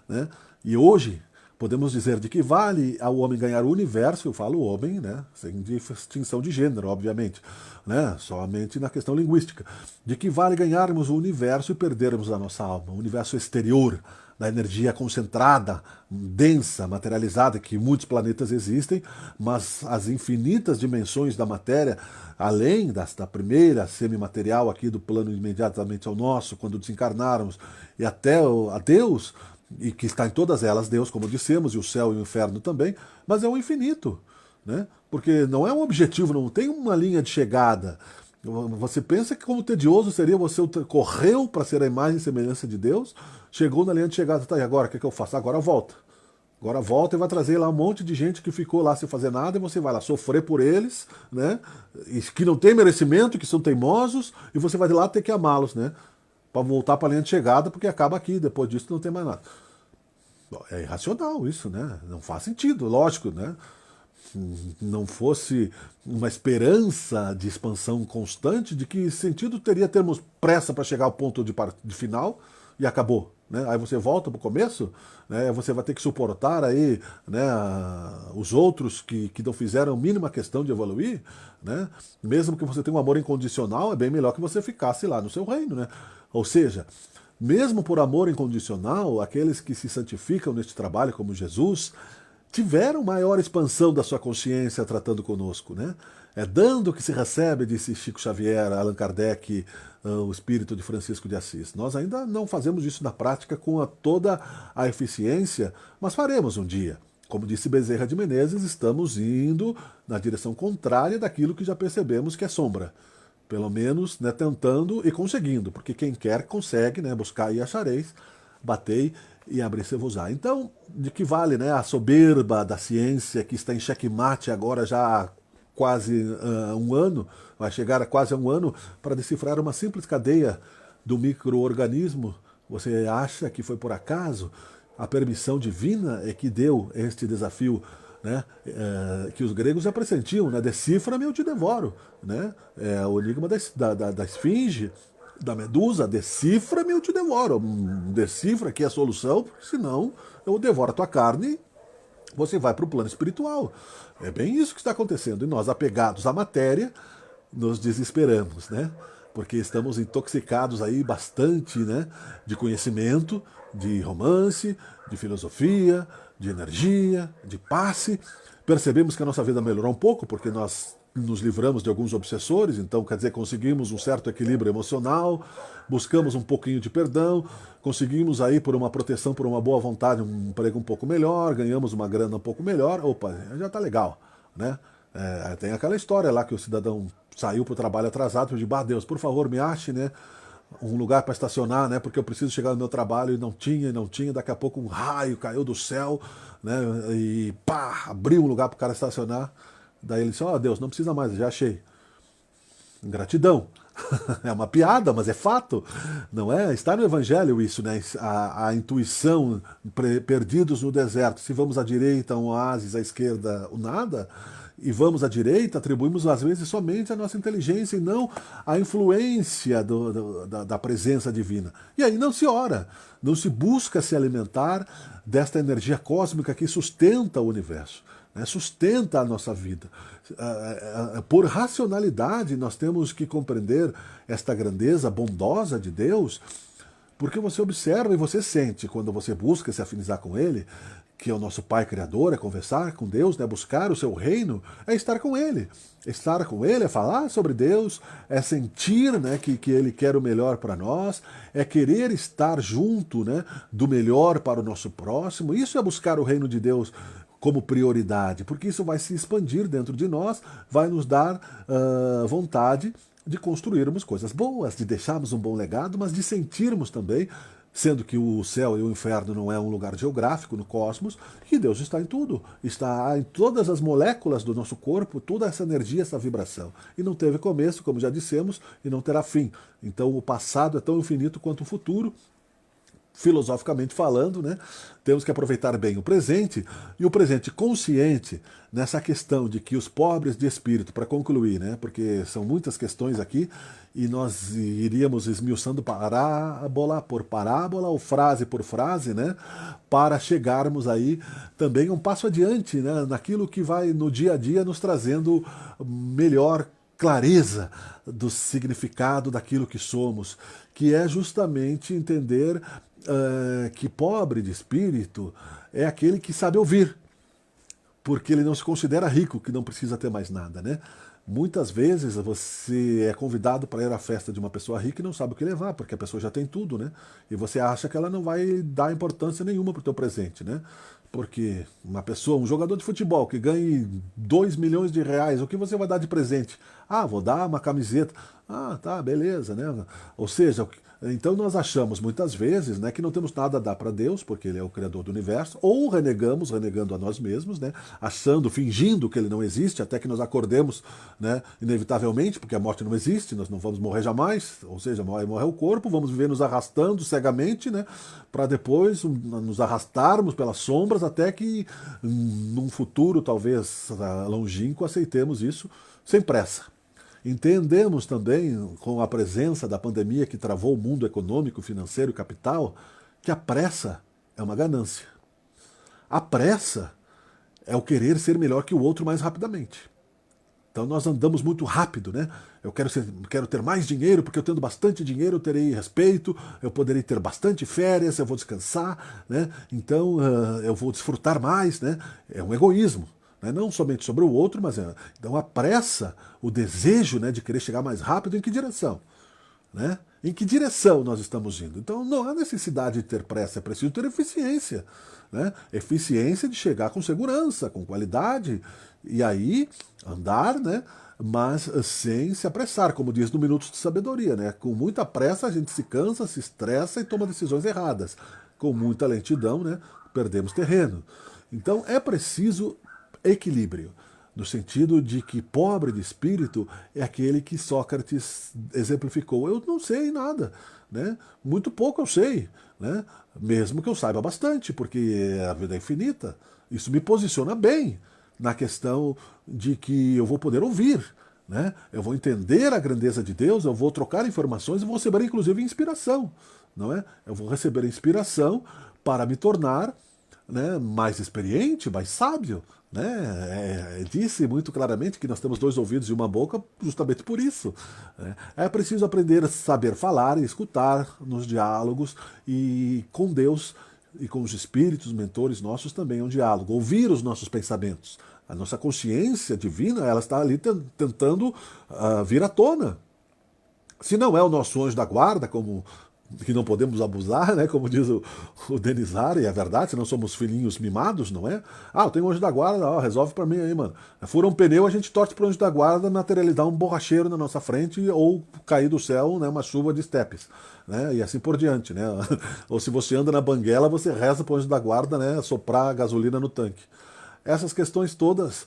Né? E hoje, podemos dizer de que vale ao homem ganhar o universo, eu falo homem, né, sem distinção de gênero, obviamente, né, somente na questão linguística, de que vale ganharmos o universo e perdermos a nossa alma, o universo exterior, da energia concentrada, densa, materializada, que muitos planetas existem, mas as infinitas dimensões da matéria, além da primeira semimaterial aqui do plano imediatamente ao nosso, quando desencarnarmos, e até a Deus, e que está em todas elas, Deus, como dissemos, e o céu e o inferno também, mas é o infinito, né? Porque não é um objetivo, não tem uma linha de chegada. Você pensa que como tedioso seria você correu para ser a imagem e semelhança de Deus, chegou na linha de chegada, tá, e agora, o que eu faço? Agora volta. Agora volta e vai trazer lá um monte de gente que ficou lá sem fazer nada e você vai lá sofrer por eles, né? E que não tem merecimento, que são teimosos, e você vai lá ter que amá-los, né? Para voltar para a linha de chegada, porque acaba aqui, depois disso não tem mais nada. É irracional isso, né? Não faz sentido, lógico, né? Não fosse uma esperança de expansão constante, de que sentido teria termos pressa para chegar ao ponto de final e acabou. Né? Aí você volta para o começo, né? Você vai ter que suportar aí, né, os outros que não fizeram a mínima questão de evoluir, né? Mesmo que você tenha um amor incondicional, é bem melhor que você ficasse lá no seu reino. Né? Ou seja, mesmo por amor incondicional, aqueles que se santificam neste trabalho, como Jesus, tiveram maior expansão da sua consciência tratando conosco, né? É dando que se recebe, disse Chico Xavier, Allan Kardec, o espírito de Francisco de Assis. Nós ainda não fazemos isso na prática com toda a eficiência, mas faremos um dia. Como disse Bezerra de Menezes, estamos indo na direção contrária daquilo que já percebemos que é sombra. Pelo menos, né, tentando e conseguindo, porque quem quer consegue, né, buscar e achareis, batei e abrir-se-vos-á. Então, de que vale, né, a soberba da ciência que está em xeque-mate agora já há quase um ano, vai chegar a quase um ano, para decifrar uma simples cadeia do micro-organismo? Você acha que foi por acaso? A permissão divina é que deu este desafio, né, que os gregos já pressentiam, né, decifra-me eu te devoro, né, o enigma da esfinge, da medusa, decifra-me eu te devoro, decifra aqui a solução, porque senão eu devoro a tua carne, você vai para o plano espiritual. É bem isso que está acontecendo, e nós, apegados à matéria, nos desesperamos, né? Porque estamos intoxicados aí bastante, né, de conhecimento, de romance, de filosofia, de energia, de passe. Percebemos que a nossa vida melhorou um pouco, porque nós nos livramos de alguns obsessores, então quer dizer, conseguimos um certo equilíbrio emocional, buscamos um pouquinho de perdão, conseguimos aí por uma proteção, por uma boa vontade, um emprego um pouco melhor, ganhamos uma grana um pouco melhor, opa, já tá legal, né? Tem aquela história lá que o cidadão saiu para o trabalho atrasado, pediu, Deus, por favor, me ache, né, um lugar para estacionar, né, porque eu preciso chegar no meu trabalho, e não tinha, daqui a pouco um raio caiu do céu, né, e pá, abriu um lugar para o cara estacionar. Daí ele disse, Deus, não precisa mais, já achei. Gratidão. É uma piada, mas é fato, não é? Está no Evangelho isso, né? A intuição, perdidos no deserto. Se vamos à direita, um oásis, à esquerda, o nada. E vamos à direita, atribuímos às vezes somente a nossa inteligência e não a influência da presença divina. E aí não se ora, não se busca se alimentar desta energia cósmica que sustenta o universo, né, sustenta a nossa vida. Por racionalidade, nós temos que compreender esta grandeza bondosa de Deus, porque você observa e você sente, quando você busca se afinizar com Ele, que é o nosso Pai Criador, é conversar com Deus, né, buscar o seu reino, é estar com Ele. Estar com Ele é falar sobre Deus, é sentir, né, que Ele quer o melhor para nós, é querer estar junto, né, do melhor para o nosso próximo. Isso é buscar o reino de Deus como prioridade, porque isso vai se expandir dentro de nós, vai nos dar vontade de construirmos coisas boas, de deixarmos um bom legado, mas de sentirmos também, sendo que o céu e o inferno não é um lugar geográfico no cosmos, que Deus está em tudo, está em todas as moléculas do nosso corpo, toda essa energia, essa vibração. E não teve começo, como já dissemos, e não terá fim. Então o passado é tão infinito quanto o futuro. Filosoficamente falando, né, temos que aproveitar bem o presente, e o presente consciente nessa questão de que os pobres de espírito, para concluir, né, porque são muitas questões aqui, e nós iríamos esmiuçando parábola por parábola, ou frase por frase, né, para chegarmos aí também um passo adiante, né, naquilo que vai no dia a dia nos trazendo melhor clareza do significado daquilo que somos, que é justamente entender que pobre de espírito é aquele que sabe ouvir, porque ele não se considera rico, que não precisa ter mais nada, né? Muitas vezes você é convidado para ir à festa de uma pessoa rica e não sabe o que levar, porque a pessoa já tem tudo, né? E você acha que ela não vai dar importância nenhuma para o teu presente, né? Porque uma pessoa, um jogador de futebol que ganhe 2 milhões de reais, o que você vai dar de presente? Vou dar uma camiseta. Tá, beleza, né? Ou seja, então nós achamos muitas vezes, né, que não temos nada a dar para Deus, porque Ele é o Criador do universo, ou renegando a nós mesmos, né, achando, fingindo que Ele não existe, até que nós acordemos, né, inevitavelmente, porque a morte não existe, nós não vamos morrer jamais, ou seja, morre o corpo, vamos viver nos arrastando cegamente, né, para depois nos arrastarmos pelas sombras, até que num futuro talvez longínquo aceitemos isso sem pressa. Entendemos também, com a presença da pandemia que travou o mundo econômico, financeiro e capital, que a pressa é uma ganância. A pressa é o querer ser melhor que o outro mais rapidamente. Então nós andamos muito rápido, né? Eu quero ter mais dinheiro, porque eu tendo bastante dinheiro eu terei respeito, eu poderei ter bastante férias, eu vou descansar, né? Então eu vou desfrutar mais, né? É um egoísmo. Não somente sobre o outro, mas então a pressa, o desejo, né, de querer chegar mais rápido, em que direção? Né? Em que direção nós estamos indo? Então não há necessidade de ter pressa, é preciso ter eficiência. Né? Eficiência de chegar com segurança, com qualidade, e aí andar, né? Mas sem se apressar, como diz no Minutos de Sabedoria. Né? Com muita pressa a gente se cansa, se estressa e toma decisões erradas. Com muita lentidão, né? Perdemos terreno. Então é preciso equilíbrio, no sentido de que pobre de espírito é aquele que Sócrates exemplificou. Eu não sei nada, né? Muito pouco eu sei, né? Mesmo que eu saiba bastante, porque a vida é infinita. Isso me posiciona bem na questão de que eu vou poder ouvir, né? Eu vou entender a grandeza de Deus, eu vou trocar informações e vou receber inclusive inspiração, não é? Eu vou receber inspiração para me tornar, né, mais experiente, mais sábio. Né? Disse muito claramente que nós temos 2 ouvidos e uma boca justamente por isso. Né? É preciso aprender a saber falar e escutar nos diálogos, e com Deus e com os espíritos, mentores nossos também é um diálogo. Ouvir os nossos pensamentos. A nossa consciência divina, ela está ali tentando vir à tona. Se não é o nosso anjo da guarda, como que não podemos abusar, né? Como diz o Denizar, e é verdade, se não somos filhinhos mimados, não é? Ah, eu tenho um anjo da guarda, ó, resolve pra mim aí, mano. Fura um pneu, a gente torce pro anjo da guarda materializar um borracheiro na nossa frente ou cair do céu, né, uma chuva de estepes, né? E assim por diante, né? Ou se você anda na banguela, você reza pro anjo da guarda, né, soprar gasolina no tanque. Essas questões todas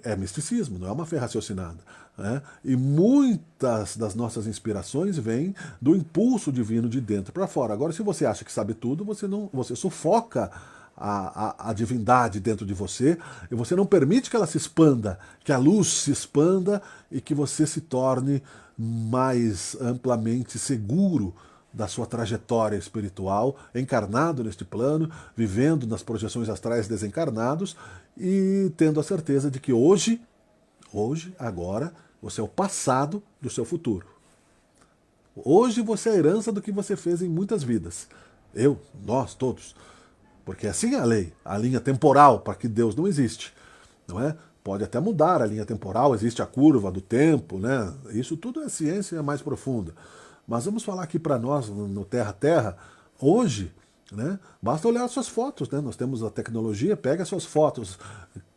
é misticismo, não é uma fé raciocinada. Né? E muitas das nossas inspirações vêm do impulso divino de dentro para fora. Agora, se você acha que sabe tudo, você sufoca a divindade dentro de você e você não permite que ela se expanda, que a luz se expanda e que você se torne mais amplamente seguro da sua trajetória espiritual, encarnado neste plano, vivendo nas projeções astrais desencarnados e tendo a certeza de que hoje, agora, você é o passado do seu futuro. Hoje você é a herança do que você fez em muitas vidas. Eu, nós, todos. Porque assim é a lei, a linha temporal, para que Deus não existe. Não é? Pode até mudar a linha temporal, existe a curva do tempo, né? Isso tudo é ciência mais profunda. Mas vamos falar aqui para nós, no Terra a Terra, hoje, né? Basta olhar as suas fotos, né? Nós temos a tecnologia, pega as suas fotos,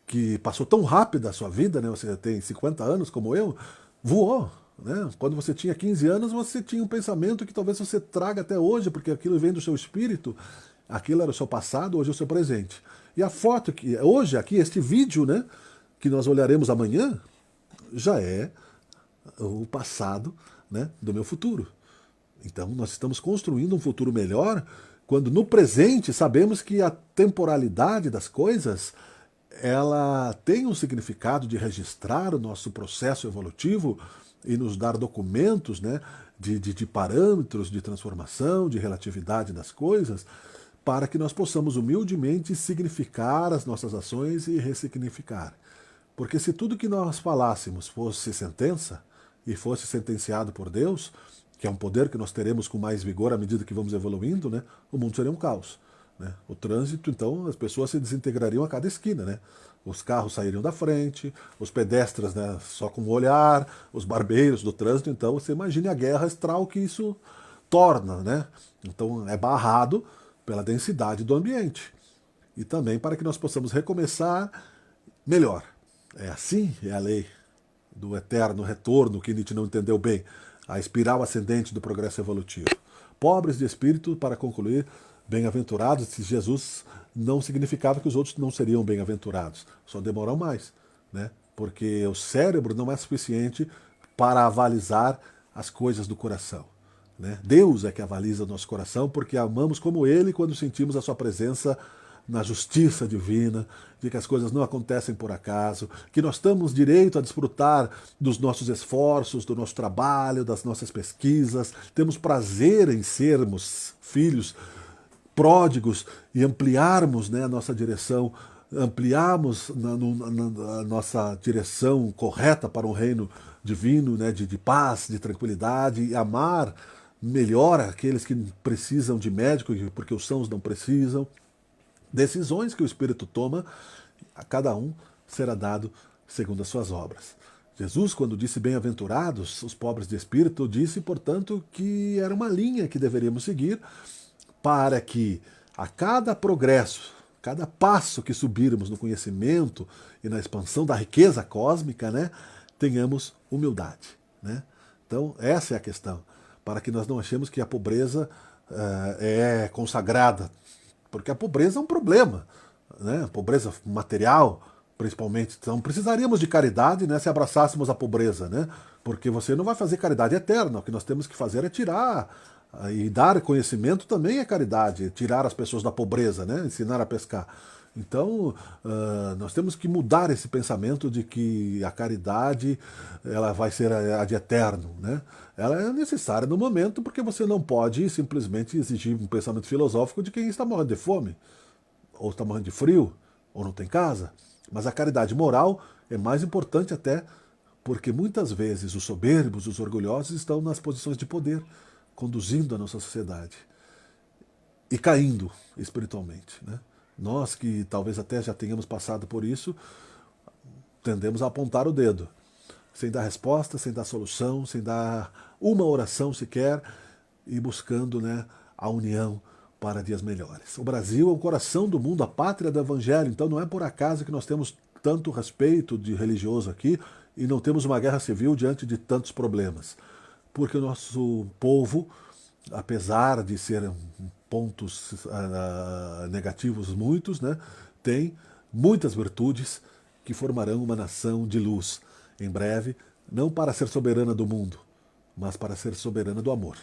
que passou tão rápida a sua vida, né? Você tem 50 anos como eu, voou. Né? Quando você tinha 15 anos, você tinha um pensamento que talvez você traga até hoje, porque aquilo vem do seu espírito, aquilo era o seu passado, hoje é o seu presente. E a foto que hoje aqui, este vídeo, né, que nós olharemos amanhã, já é o passado, né, do meu futuro. Então nós estamos construindo um futuro melhor quando no presente sabemos que a temporalidade das coisas ela tem um significado de registrar o nosso processo evolutivo e nos dar documentos, né, de parâmetros de transformação, de relatividade das coisas, para que nós possamos humildemente significar as nossas ações e ressignificar. Porque se tudo que nós falássemos fosse sentença e fosse sentenciado por Deus, que é um poder que nós teremos com mais vigor à medida que vamos evoluindo, né, o mundo seria um caos. Né? O trânsito, então, as pessoas se desintegrariam a cada esquina. Né? Os carros sairiam da frente, os pedestres, né, só com o olhar, os barbeiros do trânsito. Então, você imagine a guerra astral que isso torna. Né? Então, é barrado pela densidade do ambiente. E também para que nós possamos recomeçar melhor. É assim, é a lei do eterno retorno que Nietzsche não entendeu bem. A espiral ascendente do progresso evolutivo. Pobres de espírito, para concluir, bem-aventurados, se Jesus não significava que os outros não seriam bem-aventurados. Só demoram mais, né? Porque o cérebro não é suficiente para avalizar as coisas do coração. Né? Deus é que avaliza o nosso coração, porque amamos como Ele quando sentimos a sua presença na justiça divina, de que as coisas não acontecem por acaso, que nós temos direito a desfrutar dos nossos esforços, do nosso trabalho, das nossas pesquisas, temos prazer em sermos filhos pródigos e ampliarmos, né, a nossa direção, ampliarmos na nossa direção correta para um reino divino, né, de paz, de tranquilidade, e amar melhor aqueles que precisam de médico, porque os sãos não precisam. Decisões que o Espírito toma, a cada um será dado segundo as suas obras. Jesus, quando disse bem-aventurados os pobres de espírito, disse, portanto, que era uma linha que deveríamos seguir para que a cada progresso, cada passo que subirmos no conhecimento e na expansão da riqueza cósmica, né, tenhamos humildade. Né? Então, essa é a questão, para que nós não achemos que a pobreza é consagrada, porque a pobreza é um problema, né? A pobreza material, principalmente. Então, precisaríamos de caridade, né, se abraçássemos a pobreza, né? Porque você não vai fazer caridade eterna. O que nós temos que fazer é tirar e dar conhecimento também é caridade, tirar as pessoas da pobreza, né? Ensinar a pescar. Então, nós temos que mudar esse pensamento de que a caridade ela vai ser a de eterno. Né? Ela é necessária no momento porque você não pode simplesmente exigir um pensamento filosófico de quem está morrendo de fome, ou está morrendo de frio, ou não tem casa. Mas a caridade moral é mais importante até porque muitas vezes os soberbos, os orgulhosos estão nas posições de poder, conduzindo a nossa sociedade e caindo espiritualmente. Né? Nós que talvez até já tenhamos passado por isso, tendemos a apontar o dedo, sem dar resposta, sem dar solução, sem dar uma oração sequer e buscando, né, a união para dias melhores. O Brasil é o coração do mundo, a pátria do Evangelho, então não é por acaso que nós temos tanto respeito de religioso aqui e não temos uma guerra civil diante de tantos problemas. Porque o nosso povo, apesar de ser pontos negativos muitos, né, tem muitas virtudes que formarão uma nação de luz em breve, não para ser soberana do mundo, mas para ser soberana do amor.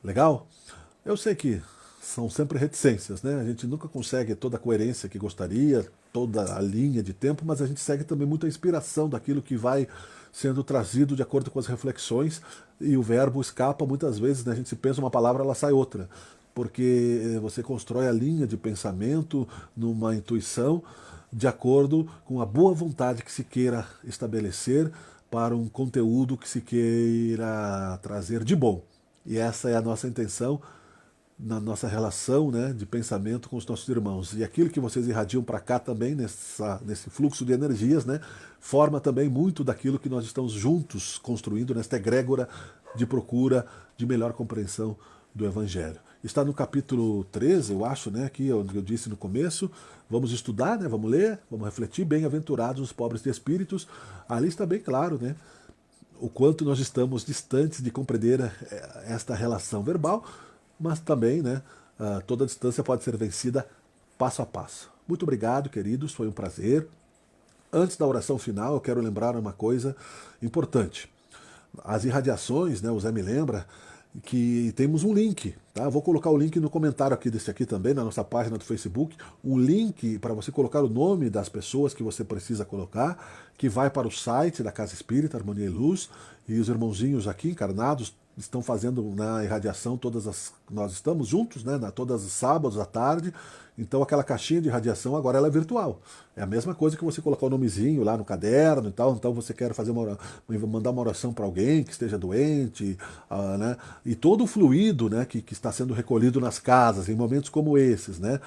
Legal? Eu sei que são sempre reticências, né? A gente nunca consegue toda a coerência que gostaria, toda a linha de tempo, mas a gente segue também muita inspiração daquilo que vai sendo trazido de acordo com as reflexões e o verbo escapa muitas vezes, né? A gente se pensa uma palavra, ela sai outra, porque você constrói a linha de pensamento numa intuição de acordo com a boa vontade que se queira estabelecer para um conteúdo que se queira trazer de bom. E essa é a nossa intenção na nossa relação, né, de pensamento com os nossos irmãos. E aquilo que vocês irradiam para cá também, nesse fluxo de energias, né, forma também muito daquilo que nós estamos juntos construindo nesta egrégora de procura de melhor compreensão do Evangelho. Está no capítulo 13, eu acho, né, aqui onde eu disse no começo. Vamos estudar, né, vamos ler, vamos refletir. Bem-aventurados os pobres de espíritos. Ali está bem claro, né, o quanto nós estamos distantes de compreender esta relação verbal, mas também, né, toda a distância pode ser vencida passo a passo. Muito obrigado, queridos, foi um prazer. Antes da oração final, eu quero lembrar uma coisa importante. As irradiações, né, o Zé me lembra que temos um link, tá? Vou colocar o link no comentário aqui desse aqui também, na nossa página do Facebook, um link para você colocar o nome das pessoas que você precisa colocar, que vai para o site da Casa Espírita, Harmonia e Luz, e os irmãozinhos aqui encarnados estão fazendo na irradiação nós estamos juntos, né, todas os sábados à tarde. Então aquela caixinha de radiação agora ela é virtual. É a mesma coisa que você colocar o nomezinho lá no caderno e tal. Então você quer mandar uma oração para alguém que esteja doente, né? E todo o fluido, né, que está sendo recolhido nas casas em momentos como esses, né?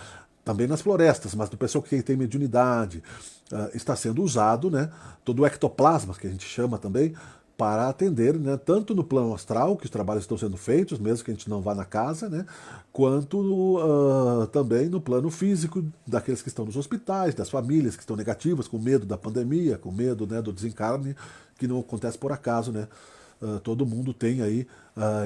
Também nas florestas, mas do pessoal que tem mediunidade, está sendo usado, né? Todo o ectoplasma que a gente chama também para atender, né, tanto no plano astral, que os trabalhos estão sendo feitos, mesmo que a gente não vá na casa, né, quanto também no plano físico, daqueles que estão nos hospitais, das famílias que estão negativas, com medo da pandemia, com medo, né, do desencarne, que não acontece por acaso. Né. Todo mundo tem aí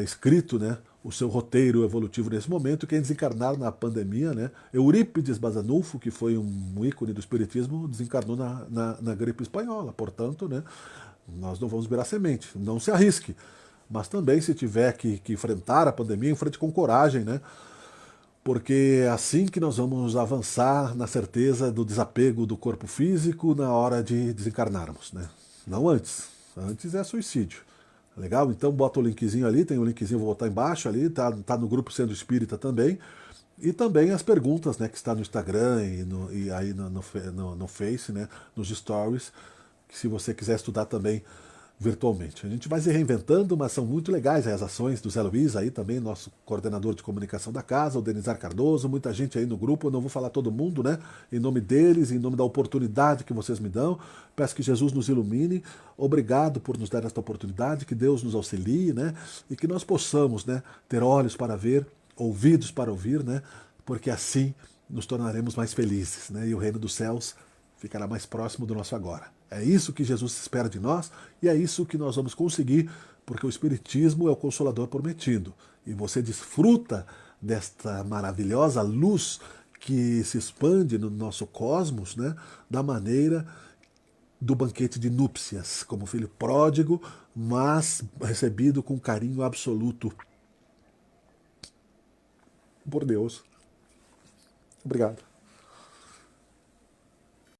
escrito, né, o seu roteiro evolutivo nesse momento. Quem desencarnar na pandemia, né, Eurípides Bazanulfo, que foi um ícone do espiritismo, desencarnou na gripe espanhola. Portanto, né, nós não vamos virar semente, não se arrisque. Mas também, se tiver que enfrentar a pandemia, enfrente com coragem, né? Porque é assim que nós vamos avançar na certeza do desapego do corpo físico na hora de desencarnarmos, né? Não antes. Antes é suicídio. Legal? Então bota o linkzinho ali, tem o linkzinho, vou botar embaixo ali, tá no grupo Sendo Espírita também. E também as perguntas, né, que está no Instagram e aí no Face, né, nos stories, que se você quiser estudar também virtualmente. A gente vai se reinventando, mas são muito legais as ações do Zé Luiz aí também, nosso coordenador de comunicação da casa, o Denizar Cardoso, muita gente aí no grupo, eu não vou falar todo mundo, né? Em nome deles, em nome da oportunidade que vocês me dão, peço que Jesus nos ilumine, obrigado por nos dar esta oportunidade, que Deus nos auxilie, né? E que nós possamos, né, ter olhos para ver, ouvidos para ouvir, né? Porque assim nos tornaremos mais felizes, né? E o reino dos céus ficará mais próximo do nosso agora. É isso que Jesus espera de nós e é isso que nós vamos conseguir, porque o Espiritismo é o Consolador prometido. E você desfruta desta maravilhosa luz que se expande no nosso cosmos, né, da maneira do banquete de núpcias, como filho pródigo, mas recebido com carinho absoluto por Deus. Obrigado.